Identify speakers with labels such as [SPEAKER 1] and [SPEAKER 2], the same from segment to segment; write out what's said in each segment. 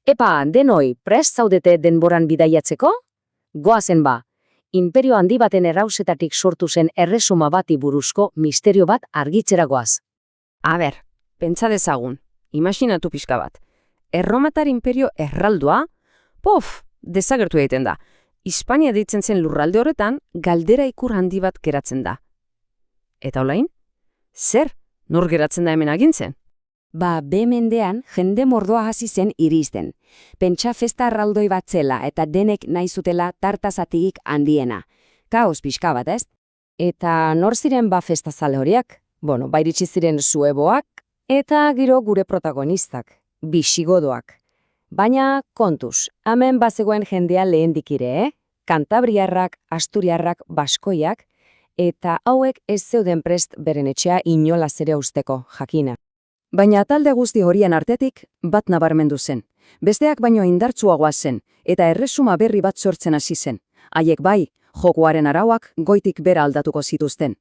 [SPEAKER 1] Epa, denoi, prest zaudete denboran bidaiatzeko? Goazen ba, inperio handi baten errausetatik sortu zen erresuma bati buruzko misterio bat argitzera goaz.
[SPEAKER 2] Aber, pentsa dezagun, imaginatu pixka bat. Erromatar imperio erraldua, desagertu egiten da. Hispania deitzen zen lurralde horretan, galdera ikur handi bat geratzen da. Eta olain? Zer, nor geratzen da hemen agintzen?
[SPEAKER 3] Ba, mendean jende mordoa hasi zen iristen. Pentsa festa erraldoi bat zela eta denek nahi zutela tartazatigik handiena. Kaos pixka bat, ez? Eta nor ziren ba festazale horiak? Iritsi ziren sueboak eta giro gure protagonistak, bisigodoak. Baina kontuz, hemen bazegoen jendea lehendik ere, Kantabriarrak, Asturiarrak, Baskoiak, eta hauek ez zeuden prest beren etxea inolaz ere usteko, jakina.
[SPEAKER 1] Baina talde guzti horien artetik bat nabarmendu zen. Besteak baino indartsuagoa zen, eta erresuma berri bat sortzen hasi zen. Haiek bai, jokoaren arauak goitik bera aldatuko zituzten.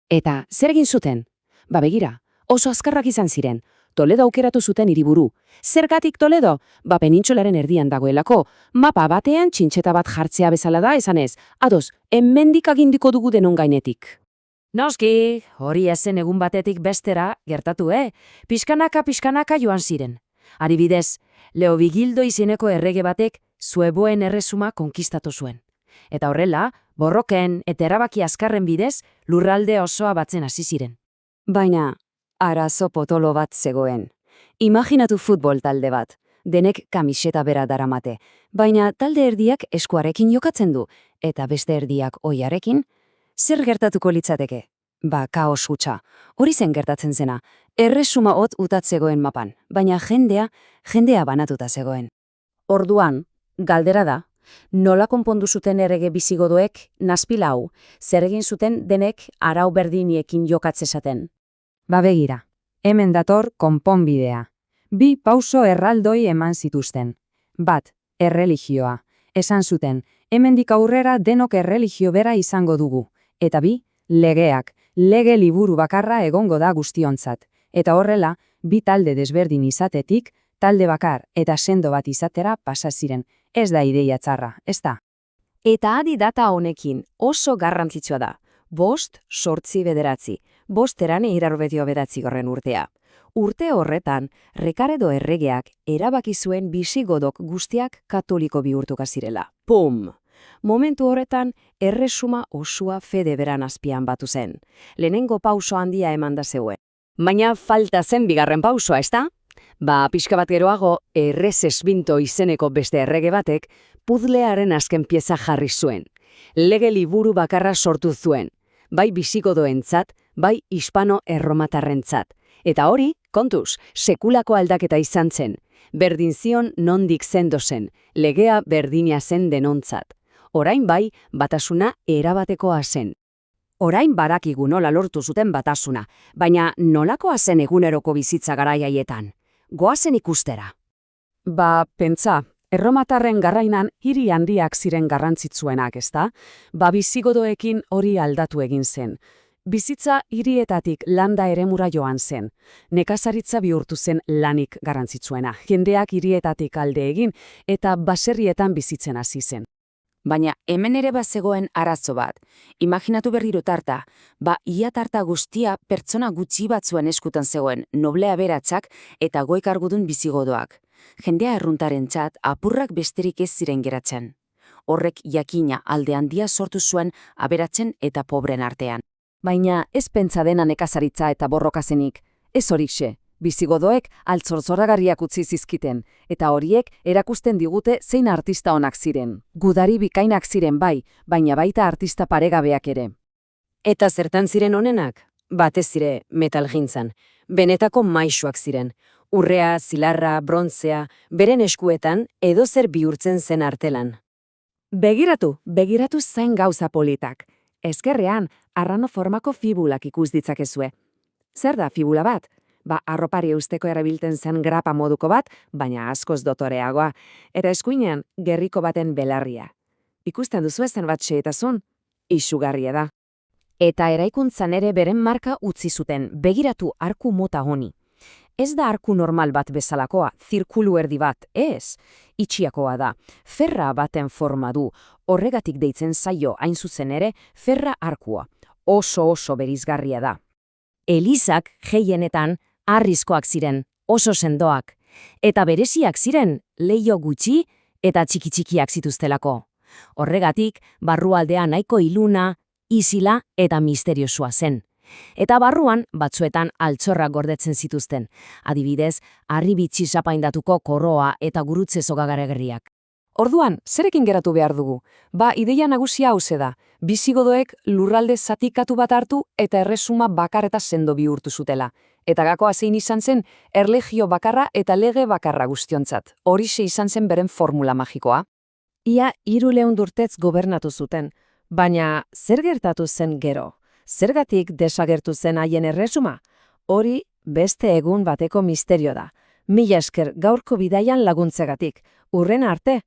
[SPEAKER 3] Eta zer egin zuten? Ba begira, oso azkarrak izan ziren. Toledo aukeratu zuten hiriburu. Zergatik Toledo? Ba penintsularen erdian dagoelako. Mapa batean txintxeta bat jartzea bezala da esanez. Ados, hemendik agindiko dugu denon gainetik.
[SPEAKER 1] Noski, hori ezen egun batetik bestera gertatu, Pixkanaka joan ziren. Adibidez, Leovigildo izeneko errege batek sueboen erresuma konkistatu zuen. Eta horrela, borroken eta erabaki azkarren bidez lurralde osoa batzen hasi ziren.
[SPEAKER 3] Baina, arazo potolo bat zegoen. Imaginatu futbol talde bat. Denek kamiseta bera daramate. Baina talde erdiak eskuarekin jokatzen du. Eta beste erdiak oiarekin. Zer gertatuko litzateke? Ba, kaos hutsa. Hori zen gertatzen zena. Erresuma hot utatzegoen mapan. Baina jendea banatuta zegoen.
[SPEAKER 1] Orduan, galdera da, nola konpondu zuten errege bisigodoek nazpila hau, zer egin zuten denek arau berdiniekin jokatzezaten.
[SPEAKER 3] Ba begira, hemen dator konponbidea. 2 pauso erraldoi eman zituzten. Bat, erreligioa. Esan zuten, hemendik aurrera denok erreligio bera izango dugu. Eta 2, legeak. Lege liburu bakarra egongo da guztiontzat. Eta horrela, 2 talde desberdin izatetik, talde bakar eta sendo bat izatera pasa ziren. Ez da ideia txarra, ez da?
[SPEAKER 2] Eta adi data honekin oso garrantzitsua da. 5, 8, 9. 5 erane irarbetio 9 urtea. Urte horretan, Rekaredo erregeak erabaki zuen bisigodok guztiak katoliko bihurtuka zirela. Pum! Momentu horretan, erresuma osua fede beran azpian batu zen. Lehenengo pauso handia eman da zeuen. Baina falta zen bigarren pausoa, ezta? Ba, pixka bat geroago, Erresesbinto izeneko beste errege batek, puzlearen azken pieza jarri zuen. Lege liburu bakarra sortu zuen, bai bisigodoentzat, bai hispano-erromatarrentzat. Eta hori, kontuz, sekulako aldaketa izan zen. Berdin zion nondik zendo zen, legea berdina zen denontzat. Orain bai, batasuna erabatekoa zen. Orain badakigu nola lortu zuten batasuna, baina nolakoa zen eguneroko bizitza garaiaietan. Goazen ikustera.
[SPEAKER 3] Ba, pentsa, erromatarren garrainan hiri handiak ziren garrantzitsuenak, ezta? Ba, bisigodoekin hori aldatu egin zen. Bizitza hirietatik landa eremura joan zen. Nekazaritza bihurtu zen lanik garrantzitsuena. Jendeak hirietatik alde egin eta baserrietan bizitzen hasi zen.
[SPEAKER 2] Baina hemen ere bazegoen arazo bat. Imaginatu berriro tarta, ia tarta guztia pertsona gutxi batzuen eskutan zegoen, noblea beratsak eta goikargudun bisigodoak. Jendea erruntarentzat apurrak besterik ez ziren geratzen. Horrek jakina alde handia sortu zuen aberatzen eta pobren artean.
[SPEAKER 1] Baina ez pentsa dena nekazaritza eta borrokazenik. Ez horixe, bisigodoek altzorzorragarriak utzi zizkiten, eta horiek erakusten digute zein artista onak ziren. Gudari bikainak ziren bai, baina baita artista paregabeak ere.
[SPEAKER 2] Eta zertan ziren onenak? Batez zire metalgintzan. Benetako maisuak ziren. Urrea, zilarra, brontzea, beren eskuetan edozer bihurtzen zen artelan.
[SPEAKER 3] Begiratu zain gauza politak. Ezkerrean, arrano formako fibulak ikus ditzakezue. Zer da fibula bat? Arropari eusteko erabiltzen zen grapa moduko bat, baina askoz dotoreagoa. Eta eskuinean, gerriko baten belarria. Ikusten duzu zen bat xehetasun? Isugarria da.
[SPEAKER 2] Eta eraikuntzan ere beren marka utzi zuten, begiratu arku mota honi. Ez da arku normal bat bezalakoa, zirkulu erdi bat, ez. Itxiakoa da, ferra baten forma du, horregatik deitzen zaio hain zuzen ere ferra arkua. Oso berizgarria da.
[SPEAKER 1] Elizak gehienetan harrizkoak ziren, oso sendoak, eta bereziak ziren leiho gutxi eta txiki-txikiak zituztelako. Horregatik, barrualdea nahiko iluna, isila eta misteriosua zen. Eta barruan, batzuetan altxorrak gordetzen zituzten, adibidez, harribitxi sapaindatuko koroa eta gurutze zogagaragerriak.
[SPEAKER 2] Orduan, zerekin geratu behar dugu? Ideia nagusia hauze da. Bisigodoek lurralde zatikatu bat hartu eta erresuma bakar eta sendo bihurtu zutela. Eta gakoa zein izan zen, erlegio bakarra eta lege bakarra guztiontzat. Horixe izan zen beren formula magikoa. Ia 300 urtez gobernatu zuten, baina zer gertatu zen gero? Zergatik desagertu zen haien erresuma? Hori beste egun bateko misterio da. Mila esker gaurko bidaian laguntzegatik. Hurrena arte!